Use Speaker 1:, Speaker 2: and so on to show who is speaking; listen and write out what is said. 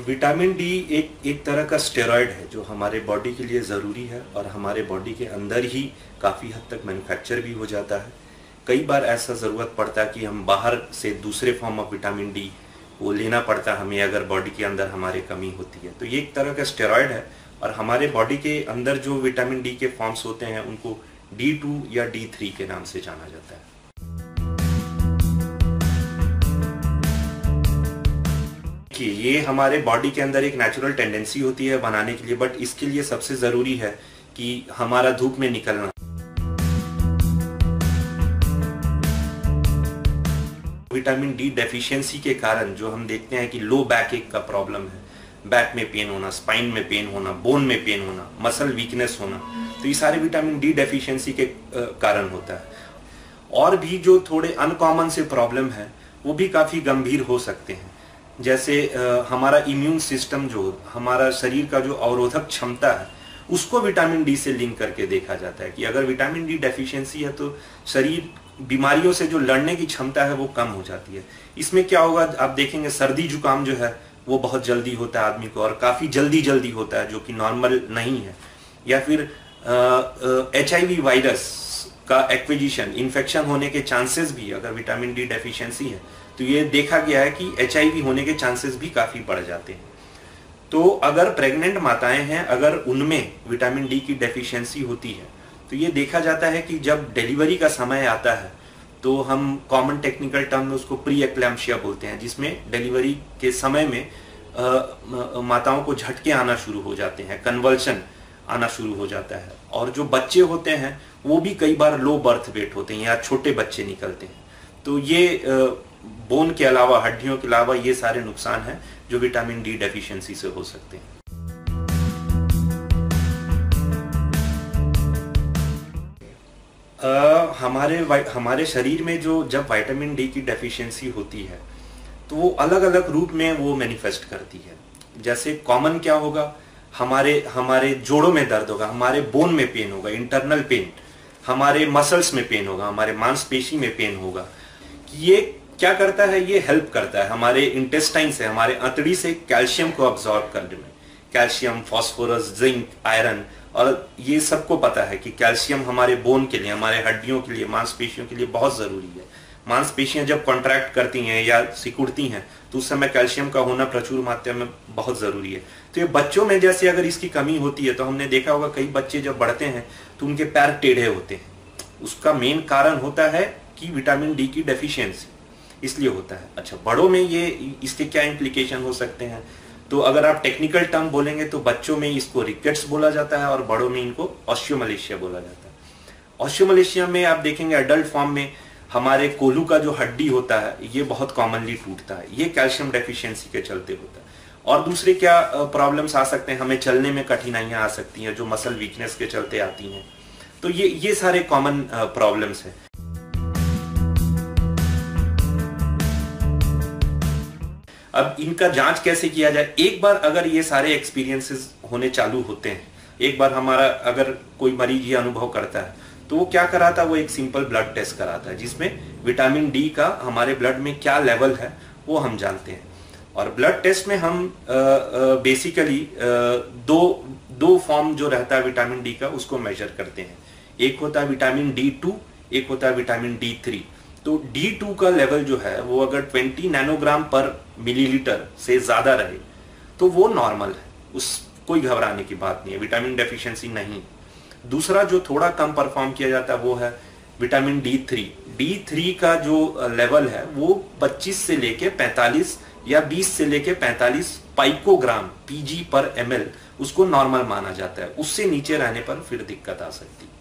Speaker 1: Vitamin D एक तरह का स्टेरॉयड है जो हमारे बॉडी के लिए ज़रूरी है और हमारे बॉडी के अंदर ही काफ़ी हद तक मैन्युफैक्चर भी हो जाता है। कई बार ऐसा ज़रूरत पड़ता है कि हम बाहर से दूसरे फॉर्म ऑफ विटामिन डी वो लेना पड़ता है हमें, अगर बॉडी के अंदर हमारे कमी होती है। तो ये एक तरह का स्टेरॉयड है और हमारे बॉडी के अंदर जो विटामिन डी के फॉर्म्स होते हैं उनको D2 या D3 के नाम से जाना जाता है। ये हमारे बॉडी के अंदर एक नेचुरल टेंडेंसी होती है बनाने के लिए, बट इसके लिए सबसे जरूरी है कि हमारा धूप में निकलना। विटामिन डी डेफिशिएंसी के कारण जो हम देखते हैं कि लो बैक एक का प्रॉब्लम है, बैक में पेन होना, स्पाइन में पेन होना, बोन में पेन होना, मसल वीकनेस होना, तो ये सारे विटामिन डी डेफिशिएंसी के कारण होता है। और भी जो थोड़े अनकॉमन से प्रॉब्लम है वो भी काफी गंभीर हो सकते हैं, जैसे हमारा इम्यून सिस्टम, जो हमारा शरीर का जो अवरोधक क्षमता है उसको विटामिन डी से लिंक करके देखा जाता है कि अगर विटामिन डी डेफिशिएंसी है तो शरीर बीमारियों से जो लड़ने की क्षमता है वो कम हो जाती है। इसमें क्या होगा, आप देखेंगे सर्दी जुकाम जो है वो बहुत जल्दी होता है आदमी को, और काफी जल्दी होता है जो कि नॉर्मल नहीं है। या फिर HIV वायरस का एक्विजिशन, इन्फेक्शन होने के चांसेस भी, अगर विटामिन डी डेफिशिएंसी है तो ये देखा गया है कि HIV होने के चांसेस भी काफी बढ़ जाते हैं। तो अगर प्रेग्नेंट माताएं हैं, अगर उनमें विटामिन डी की डेफिशिएंसी होती है तो ये देखा जाता है कि जब डिलीवरी का समय आता है तो हम कॉमन टेक्निकल टर्म में उसको प्री एक्लैम्पशिया बोलते हैं, जिसमें डिलीवरी के समय में माताओं को झटके आना शुरू हो जाते हैं, कन्वल्शन आना शुरू हो जाता है, और जो बच्चे होते हैं वो भी कई बार लो बर्थ वेट होते हैं या छोटे बच्चे निकलते हैं। तो ये बोन के अलावा, हड्डियों के अलावा ये सारे नुकसान हैं जो विटामिन डी डेफिशिएंसी से हो सकते हैं। हमारे शरीर में जो जब विटामिन डी की डेफिशिएंसी होती है तो वो अलग अलग रूप में वो मैनिफेस्ट करती है। जैसे कॉमन क्या होगा, हमारे जोड़ों में दर्द होगा, हमारे बोन में पेन होगा, इंटरनल पेन, हमारे मसल्स में पेन होगा, हमारे मांसपेशी में पेन होगा। ये क्या करता है, ये हेल्प करता है हमारे इंटेस्टाइन से, हमारे अंतड़ी से कैल्शियम को अब्सॉर्ब करने में। कैल्शियम, फास्फोरस, जिंक, आयरन, और ये सबको पता है कि कैल्शियम हमारे बोन के लिए, हमारे हड्डियों के लिए, मांसपेशियों के लिए बहुत जरूरी है। मांसपेशियां जब कॉन्ट्रैक्ट करती हैं या सिकुड़ती हैं तो उस समय कैल्शियम का होना प्रचुर मात्रा में बहुत जरूरी है। तो ये बच्चों में जैसे अगर इसकी कमी होती है तो हमने देखा होगा कई बच्चे जब बढ़ते हैं तो उनके पैर टेढ़े होते हैं। उसका मेन कारण होता है कि विटामिन डी की डेफिशिएंसी, इसलिए होता है। अच्छा, बड़ों में ये इसके क्या इंप्लीकेशन हो सकते हैं, तो अगर आप टेक्निकल टर्म बोलेंगे तो बच्चों में इसको रिकेट्स बोला जाता है और बड़ों में इनको ऑस्टियोमलेशिया बोला जाता है। ऑस्टियोमलेशिया में आप देखेंगे एडल्ट फॉर्म में हमारे कोलू का जो हड्डी होता है ये बहुत कॉमनली टूटता है, ये कैल्शियम डेफिशिएंसी के चलते होता है। और दूसरे क्या प्रॉब्लम्स आ सकते हैं, हमें चलने में कठिनाइयां आ सकती हैं जो मसल वीकनेस के चलते आती हैं। तो ये सारे कॉमन प्रॉब्लम्स हैं। अब इनका जांच कैसे किया जाए, एक बार अगर ये सारे एक्सपीरियंसेस होने चालू होते हैं, एक बार हमारा अगर कोई मरीज ये अनुभव करता है तो वो क्या कराता है, वो एक सिंपल ब्लड टेस्ट कराता है जिसमें विटामिन डी का हमारे ब्लड में क्या लेवल है वो हम जानते हैं। और ब्लड टेस्ट में हम बेसिकली दो फॉर्म जो रहता है विटामिन डी का उसको मेजर करते हैं। एक होता है विटामिन D2, एक होता है विटामिन D3। तो D2 का लेवल जो है वो अगर 20 नैनोग्राम पर मिलीलीटर से ज्यादा रहे तो वो नॉर्मल है, उस कोई घबराने की बात नहीं है, विटामिन डेफिशिएंसी नहीं। दूसरा जो थोड़ा कम परफॉर्म किया जाता है वो है विटामिन D3। D3 का जो लेवल है वो 25 से लेके 45 या 20 से लेके 45 पाइकोग्राम PG पर ml उसको नॉर्मल माना जाता है। उससे नीचे रहने पर फिर दिक्कत आ सकती है।